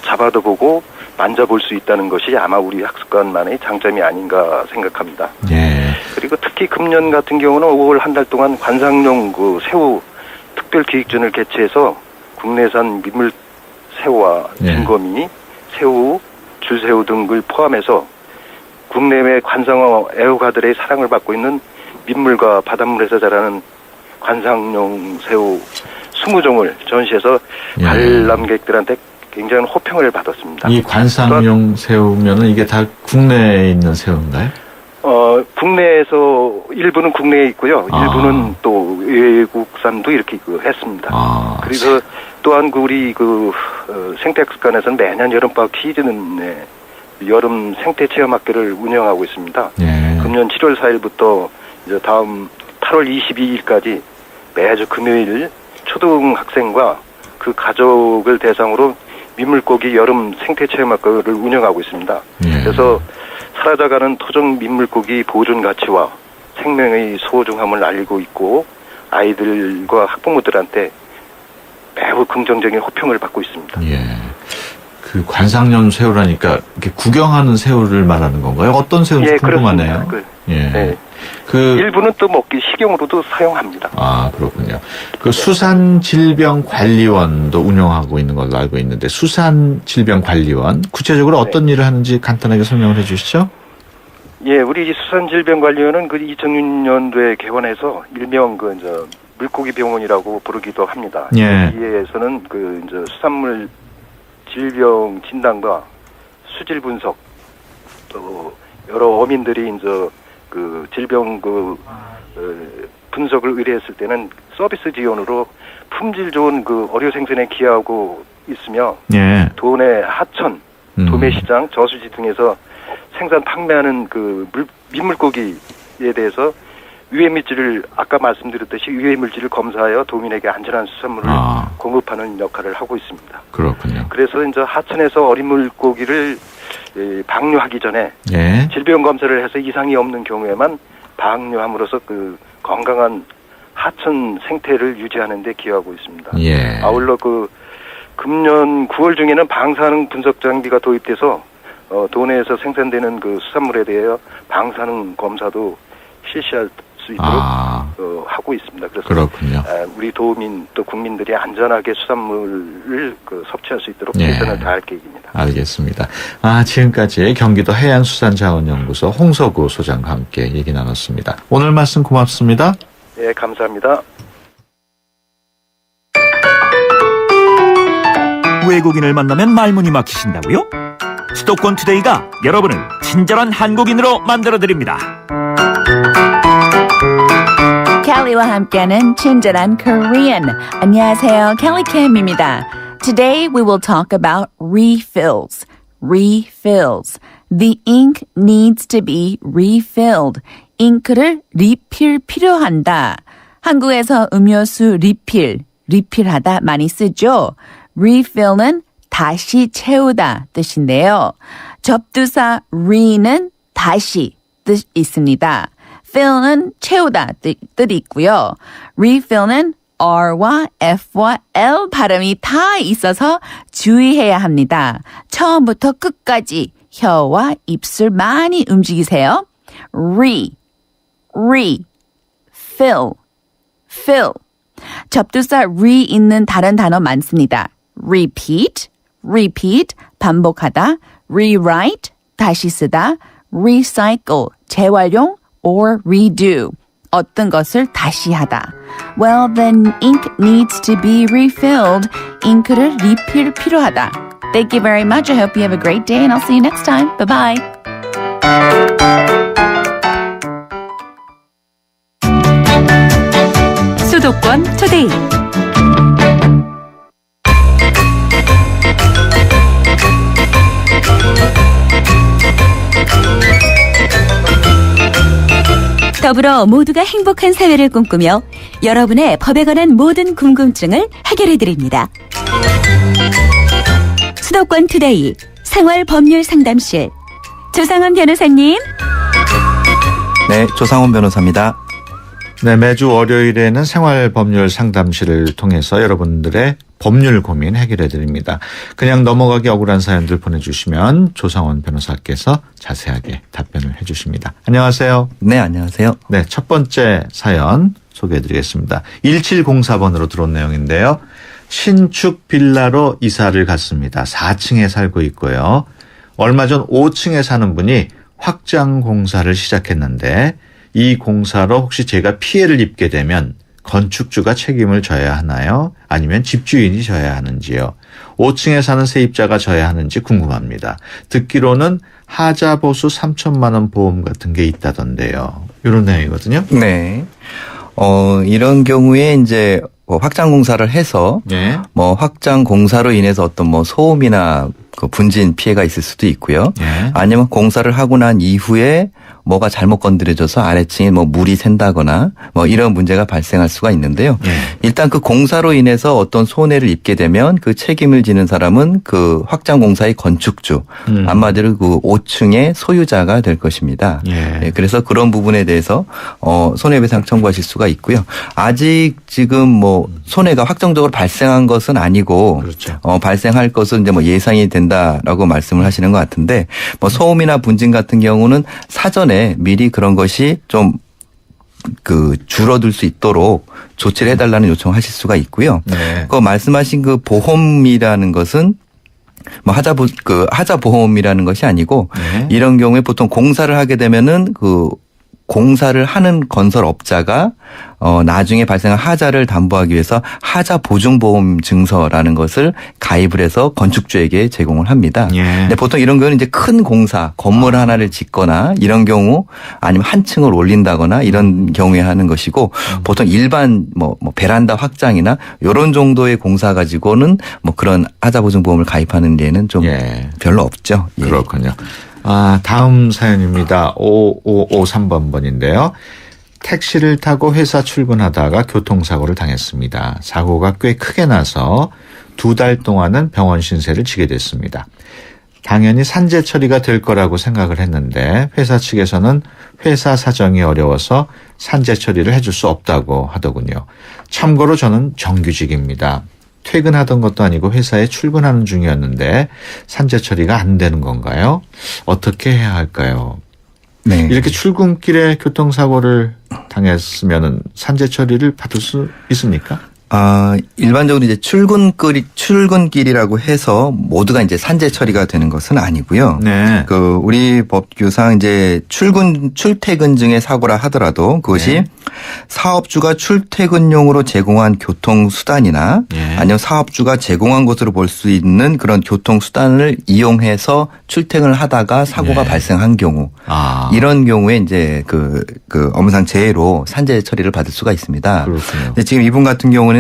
잡아도 보고 만져볼 수 있다는 것이 아마 우리 학습관만의 장점이 아닌가 생각합니다. 그리고 특히 금년 같은 경우는 5월 한 달 동안 관상용 새우 특별 기획전을 개최해서 국내산 민물 새우와 진거미, 새우, 줄새우 등을 포함해서 국내외 관상어 애호가들의 사랑을 받고 있는 민물과 바닷물에서 자라는 관상용 새우 20종을 전시해서 관람객들한테 굉장한 호평을 받았습니다. 이 관상용 새우면은 이게 다 국내에 있는 새우인가요? 국내에서 일부는 국내에 있고요. 일부는 또 외국산도 이렇게 했습니다. 그래서 또한 우리 생태학습관에서는 매년 여름방학 시즌에 여름 생태 체험학교를 운영하고 있습니다. 금년 7월 4일부터 이제 다음 8월 22일까지 매주 금요일 초등학생과 그 가족을 대상으로 민물고기 여름 생태체험학교를 운영하고 있습니다. 그래서 사라져가는 토종 민물고기 보존 가치와 생명의 소중함을 알리고 있고 아이들과 학부모들한테 매우 긍정적인 호평을 받고 있습니다. 예. 그 관상용 새우라니까 이렇게 구경하는 새우를 말하는 건가요? 어떤 새우인지 궁금하네요. 예. 그 일부는 또 먹기 식용으로도 사용합니다. 아, 그렇군요. 그 수산질병관리원도 운영하고 있는 걸로 알고 있는데 수산질병관리원 구체적으로 어떤 일을 하는지 간단하게 설명을 해 주시죠. 예, 우리 수산질병관리원은 그 2006년도에 개원해서 일명 물고기 병원이라고 부르기도 합니다. 예. 여기에서는 수산물 질병 진단과 수질 분석, 또 여러 어민들이 질병 분석을 의뢰했을 때는 서비스 지원으로 품질 좋은 어류 생선에 기여하고 있으며 예. 도내 하천, 도매시장, 저수지 등에서 생산 판매하는 민물고기에 대해서 유해물질을 아까 말씀드렸듯이 유해물질을 검사하여 도민에게 안전한 수산물을 공급하는 역할을 하고 있습니다. 그렇군요. 그래서 하천에서 어린 물고기를 방류하기 전에 예. 질병 검사를 해서 이상이 없는 경우에만 방류함으로써 건강한 하천 생태를 유지하는 데 기여하고 있습니다. 예. 아울러 금년 9월 중에는 방사능 분석 장비가 도입돼서 도내에서 생산되는 수산물에 대하여 방사능 검사도 실시할 수 있도록 하고 있습니다. 그래서 그렇군요. 우리 도민 또 국민들이 안전하게 수산물을 섭취할 수 있도록 최선을 다할 계획입니다. 알겠습니다. 지금까지 경기도 해양수산자원연구소 홍서구 소장과 함께 얘기 나눴습니다. 오늘 말씀 고맙습니다. 예, 감사합니다. 외국인을 만나면 말문이 막히신다고요? 수도권 투데이가 여러분을 친절한 한국인으로 만들어드립니다. 켈리와 함께하는 친절한 Korean. 안녕하세요, 켈리 캠입니다. Today we will talk about refills. Refills. The ink needs to be refilled. 잉크를 리필 필요한다. 한국에서 음료수 리필하다 많이 쓰죠. refill은 다시 채우다 뜻인데요. 접두사 re는 다시 뜻 있습니다. fill는 채우다 뜻이 있고요. refill는 R와 F와 L 발음이 다 있어서 주의해야 합니다. 처음부터 끝까지 혀와 입술 많이 움직이세요. fill. 접두사 re 있는 다른 단어 많습니다. repeat, 반복하다, rewrite, 다시 쓰다, recycle, 재활용, or redo, 어떤 것을 다시 하다. Well, then ink needs to be refilled. 잉크를 리필 필요하다. Thank you very much. I hope you have a great day and I'll see you next time. Bye-bye. 수도권 투데이. 더불어 모두가 행복한 사회를 꿈꾸며 여러분의 법에 관한 모든 궁금증을 해결해드립니다. 수도권 투데이 생활법률상담실 조상원 변호사님. 네, 조상원 변호사입니다. 네, 매주 월요일에는 생활법률 상담실을 통해서 여러분들의 법률 고민 해결해 드립니다. 그냥 넘어가기 억울한 사연들 보내주시면 조상원 변호사께서 자세하게 답변을 해 주십니다. 안녕하세요. 네, 안녕하세요. 네, 첫 번째 사연 소개해 드리겠습니다. 1704번으로 들어온 내용인데요. 신축 빌라로 이사를 갔습니다. 4층에 살고 있고요. 얼마 전 5층에 사는 분이 확장 공사를 시작했는데 이 공사로 혹시 제가 피해를 입게 되면 건축주가 책임을 져야 하나요? 아니면 집주인이 져야 하는지요? 5층에 사는 세입자가 져야 하는지 궁금합니다. 듣기로는 하자보수 3천만 원 보험 같은 게 있다던데요. 이런 내용이거든요. 네. 이런 경우에 이제 확장 공사를 해서 확장 공사로 인해서 어떤 소음이나 분진 피해가 있을 수도 있고요. 아니면 공사를 하고 난 이후에 뭐가 잘못 건드려져서 아래층에 뭐 물이 샌다거나 뭐 이런 문제가 발생할 수가 있는데요. 일단 그 공사로 인해서 어떤 손해를 입게 되면 그 책임을 지는 사람은 그 확장 공사의 건축주, 한마디로 그 5층의 소유자가 될 것입니다. 예, 그래서 그런 부분에 대해서 손해배상 청구하실 수가 있고요. 아직 지금 뭐 손해가 확정적으로 발생한 것은 아니고 그렇죠. 발생할 것은 이제 뭐 예상이 된다라고 말씀을 하시는 것 같은데 뭐 소음이나 분진 같은 경우는 사전에 미리 그런 것이 좀 그 줄어들 수 있도록 조치를 해달라는 요청하실 수가 있고요. 네. 그 말씀하신 그 보험이라는 것은 뭐 하자 보험이라는 것이 아니고 이런 경우에 보통 공사를 하게 되면은 그 공사를 하는 건설업자가 나중에 발생한 하자를 담보하기 위해서 하자 보증보험 증서라는 것을 가입을 해서 건축주에게 제공을 합니다. 근데 보통 이런 경우는 이제 큰 공사, 건물 하나를 짓거나 이런 경우 아니면 한 층을 올린다거나 이런 경우에 하는 것이고 보통 일반 뭐 베란다 확장이나 이런 정도의 공사 가지고는 뭐 그런 하자 보증보험을 가입하는 예는 좀 별로 없죠. 그렇군요. 다음 사연입니다. 5553번인데요. 택시를 타고 회사 출근하다가 교통사고를 당했습니다. 사고가 꽤 크게 나서 2달 동안은 병원 신세를 지게 됐습니다. 당연히 산재 처리가 될 거라고 생각을 했는데 회사 측에서는 회사 사정이 어려워서 산재 처리를 해줄 수 없다고 하더군요. 참고로 저는 정규직입니다. 퇴근하던 것도 아니고 회사에 출근하는 중이었는데 산재 처리가 안 되는 건가요? 어떻게 해야 할까요? 네. 이렇게 출근길에 교통사고를 당했으면 산재 처리를 받을 수 있습니까? 일반적으로 이제 출근길이라고 해서 모두가 이제 산재 처리가 되는 것은 아니고요. 네. 그 우리 법규상 이제 출퇴근 중에 사고라 하더라도 그것이 사업주가 출퇴근용으로 제공한 교통수단이나 아니면 사업주가 제공한 것으로 볼 수 있는 그런 교통수단을 이용해서 출퇴근을 하다가 사고가 발생한 경우 이런 경우에 이제 그 업무상 재해로 산재 처리를 받을 수가 있습니다. 그렇군요. 근데 지금 이분 같은 경우는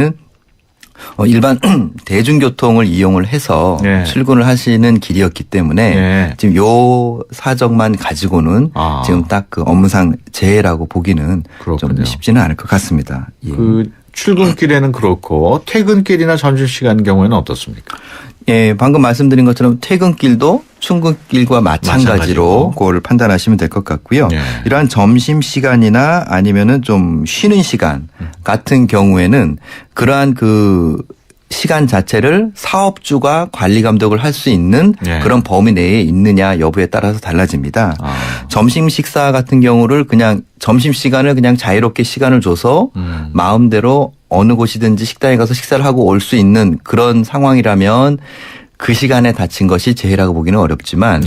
일반 대중교통을 이용을 해서 출근을 하시는 길이었기 때문에 지금 요 사정만 가지고는 지금 딱 그 업무상 재해라고 보기는 그렇군요. 좀 쉽지는 않을 것 같습니다. 그 출근길에는 그렇고 퇴근길이나 점심시간 경우에는 어떻습니까? 예, 방금 말씀드린 것처럼 퇴근길도 출근길과 마찬가지로 그거를 판단하시면 될 것 같고요. 이러한 점심시간이나 아니면은 좀 쉬는 시간 같은 경우에는 그러한 그 시간 자체를 사업주가 관리 감독을 할 수 있는 그런 범위 내에 있느냐 여부에 따라서 달라집니다. 점심 식사 같은 경우를 그냥 점심시간을 그냥 자유롭게 시간을 줘서 마음대로 어느 곳이든지 식당에 가서 식사를 하고 올 수 있는 그런 상황이라면 그 시간에 다친 것이 재해라고 보기는 어렵지만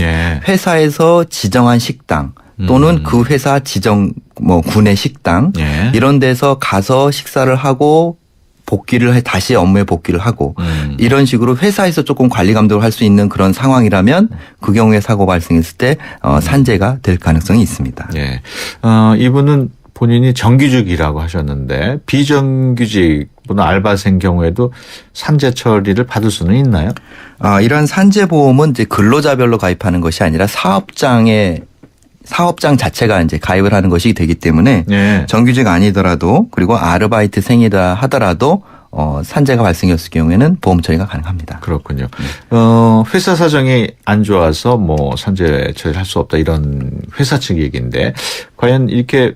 회사에서 지정한 식당 또는 그 회사 지정 뭐 구내 식당 이런 데서 가서 식사를 하고 복귀를 해 다시 업무에 복귀를 하고 이런 식으로 회사에서 조금 관리 감독을 할 수 있는 그런 상황이라면 그 경우에 사고 발생했을 때 산재가 될 가능성이 있습니다. 이분은 본인이 정규직이라고 하셨는데 비정규직 또는 알바생 경우에도 산재 처리를 받을 수는 있나요? 이런 산재 보험은 이제 근로자별로 가입하는 것이 아니라 사업장 자체가 이제 가입을 하는 것이 되기 때문에 정규직 아니더라도 그리고 아르바이트생이다 하더라도 산재가 발생했을 경우에는 보험 처리가 가능합니다. 그렇군요. 회사 사정이 안 좋아서 뭐 산재 처리를 할 수 없다 이런 회사 측 얘기인데 과연 이렇게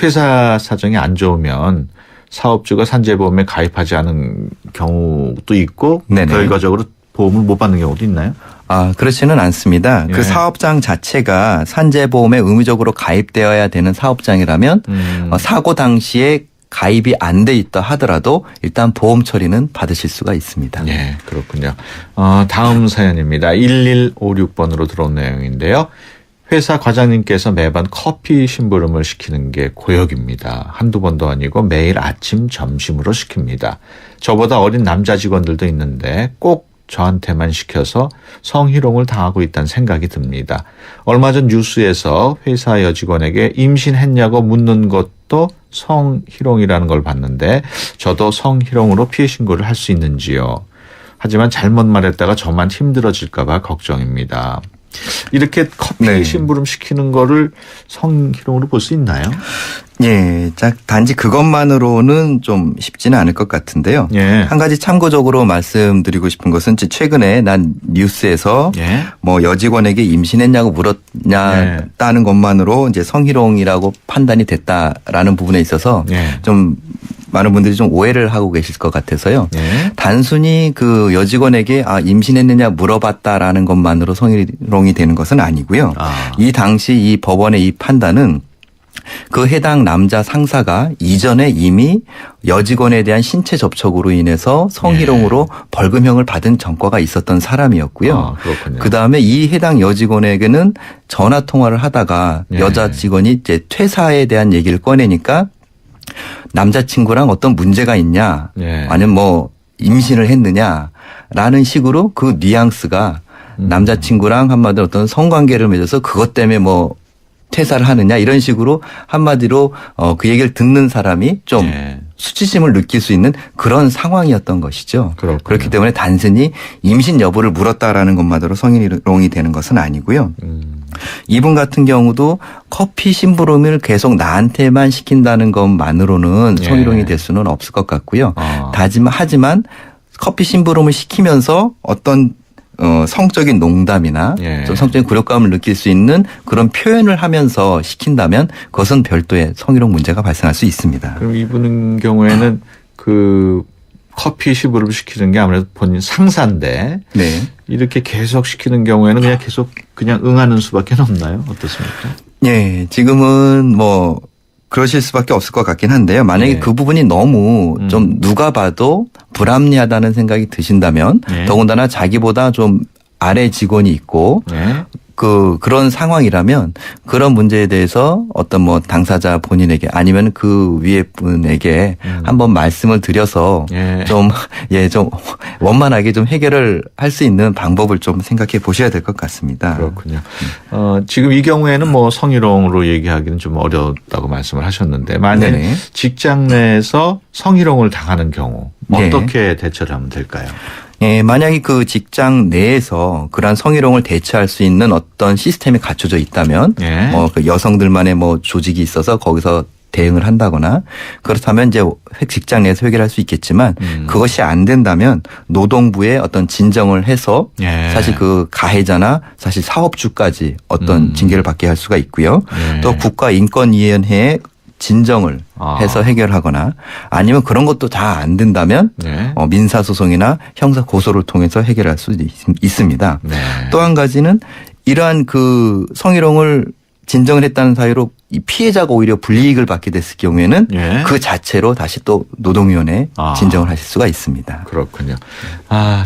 회사 사정이 안 좋으면 사업주가 산재보험에 가입하지 않은 경우도 있고 결과적으로 보험을 못 받는 경우도 있나요? 그렇지는 않습니다. 그 사업장 자체가 산재보험에 의무적으로 가입되어야 되는 사업장이라면 사고 당시에 가입이 안 돼 있다 하더라도 일단 보험 처리는 받으실 수가 있습니다. 네, 그렇군요. 다음 사연입니다. 1156번으로 들어온 내용인데요. 회사 과장님께서 매번 커피 심부름을 시키는 게 고역입니다. 한두 번도 아니고 매일 아침 점심으로 시킵니다. 저보다 어린 남자 직원들도 있는데 꼭 저한테만 시켜서 성희롱을 당하고 있다는 생각이 듭니다. 얼마 전 뉴스에서 회사 여직원에게 임신했냐고 묻는 것도 성희롱이라는 걸 봤는데 저도 성희롱으로 피해 신고를 할 수 있는지요. 하지만 잘못 말했다가 저만 힘들어질까 봐 걱정입니다. 이렇게 커피 심부름 시키는 거를 성희롱으로 볼 수 있나요? 예, 단지 그것만으로는 좀 쉽지는 않을 것 같은데요. 예. 한 가지 참고적으로 말씀드리고 싶은 것은 최근에 난 뉴스에서 뭐 여직원에게 임신했냐고 물었냐다는 것만으로 이제 성희롱이라고 판단이 됐다라는 부분에 있어서 좀 많은 분들이 좀 오해를 하고 계실 것 같아서요. 단순히 그 여직원에게 임신했느냐 물어봤다라는 것만으로 성희롱이 되는 것은 아니고요. 이 당시 이 법원의 이 판단은 그 해당 남자 상사가 이전에 이미 여직원에 대한 신체 접촉으로 인해서 성희롱으로 벌금형을 받은 전과가 있었던 사람이었고요. 그다음에 이 해당 여직원에게는 전화 통화를 하다가 여자 직원이 이제 퇴사에 대한 얘기를 꺼내니까 남자친구랑 어떤 문제가 있냐 아니면 뭐 임신을 했느냐라는 식으로 그 뉘앙스가 남자친구랑 한마디로 어떤 성관계를 맺어서 그것 때문에 뭐 퇴사를 하느냐 이런 식으로 한마디로 그 얘기를 듣는 사람이 좀 수치심을 느낄 수 있는 그런 상황이었던 것이죠. 그렇기 때문에 단순히 임신 여부를 물었다라는 것만으로 성희롱이 되는 것은 아니고요. 이분 같은 경우도 커피 심부름을 계속 나한테만 시킨다는 것만으로는 성희롱이 될 수는 없을 것 같고요. 하지만 커피 심부름을 시키면서 어떤 성적인 농담이나 좀 성적인 굴욕감을 느낄 수 있는 그런 표현을 하면서 시킨다면 그것은 별도의 성희롱 문제가 발생할 수 있습니다. 그럼 이분 경우에는 그 커피 심부름을 시키는 게 아무래도 본인 상사인데 이렇게 계속 시키는 경우에는 그냥 계속 그냥 응하는 수밖에 없나요? 어떻습니까? 예, 지금은 뭐 그러실 수밖에 없을 것 같긴 한데요. 만약에 그 부분이 너무 좀 누가 봐도 불합리하다는 생각이 드신다면 더군다나 자기보다 좀 아래 직원이 있고 그런 상황이라면 그런 문제에 대해서 어떤 뭐 당사자 본인에게 아니면 그 위에 분에게 한번 말씀을 드려서 좀 원만하게 좀 해결을 할 수 있는 방법을 좀 생각해 보셔야 될 것 같습니다. 그렇군요. 지금 이 경우에는 뭐 성희롱으로 얘기하기는 좀 어렵다고 말씀을 하셨는데 만약 직장 내에서 성희롱을 당하는 경우 어떻게 대처를 하면 될까요? 예, 만약에 그 직장 내에서 그러한 성희롱을 대처할 수 있는 어떤 시스템이 갖춰져 있다면, 그 여성들만의 뭐 조직이 있어서 거기서 대응을 한다거나 그렇다면 이제 직장 내에서 해결할 수 있겠지만 그것이 안 된다면 노동부에 어떤 진정을 해서 사실 그 가해자나 사실 사업주까지 어떤 징계를 받게 할 수가 있고요. 또 국가인권위원회에 진정을 해서 해결하거나 아니면 그런 것도 다 안 된다면 민사소송이나 형사고소를 통해서 해결할 수 있습니다. 또 한 가지는 이러한 그 성희롱을 진정을 했다는 사유로 이 피해자가 오히려 불이익을 받게 됐을 경우에는 그 자체로 다시 또 노동위원회에 진정을 하실 수가 있습니다. 그렇군요.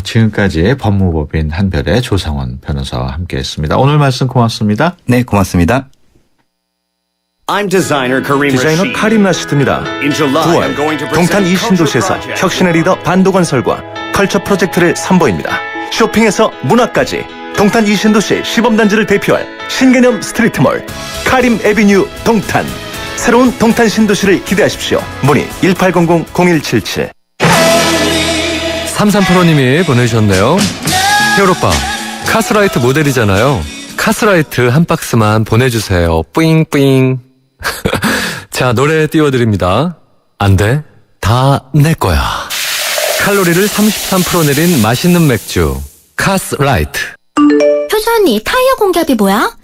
지금까지 법무법인 한별의 조상원 변호사와 함께했습니다. 오늘 말씀 고맙습니다. 네, 고맙습니다. 디자이너 카림 라시드입니다. 9월 동탄 이 신도시에서 혁신의 리더 반도건설과 컬처 프로젝트를 선보입니다. 쇼핑에서 문화까지 동탄 이 신도시 시범단지를 대표할 신개념 스트리트몰 카림 에비뉴 동탄. 새로운 동탄 신도시를 기대하십시오. 문의 1800-0177. 3385님이 보내주셨네요. 히어로빠 카스라이트 모델이잖아요. 카스라이트 한 박스만 보내주세요. 뿌잉뿌잉. 자, 노래 띄워드립니다. 안 돼. 다 내 거야. 칼로리를 33% 내린 맛있는 맥주. 카스라이트. 효주 언니, 타이어 공기압이 뭐야?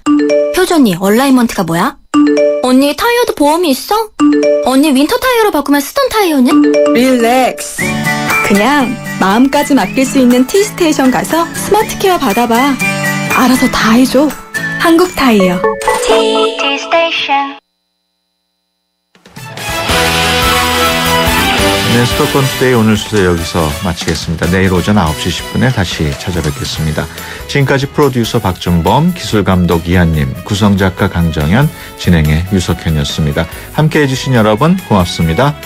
효주 언니, 얼라이먼트가 뭐야? 언니, 타이어도 보험이 있어? 언니, 윈터 타이어로 바꾸면 쓰던 타이어는? 릴렉스. 그냥 마음까지 맡길 수 있는 T스테이션 가서 스마트 케어 받아봐. 알아서 다 해줘. 한국 타이어. T스테이션. 네, 수도권 투데이 오늘 수서 여기서 마치겠습니다. 내일 오전 9시 10분에 다시 찾아뵙겠습니다. 지금까지 프로듀서 박준범, 기술감독 이한님, 구성작가 강정현, 진행의 유석현이었습니다. 함께해 주신 여러분 고맙습니다.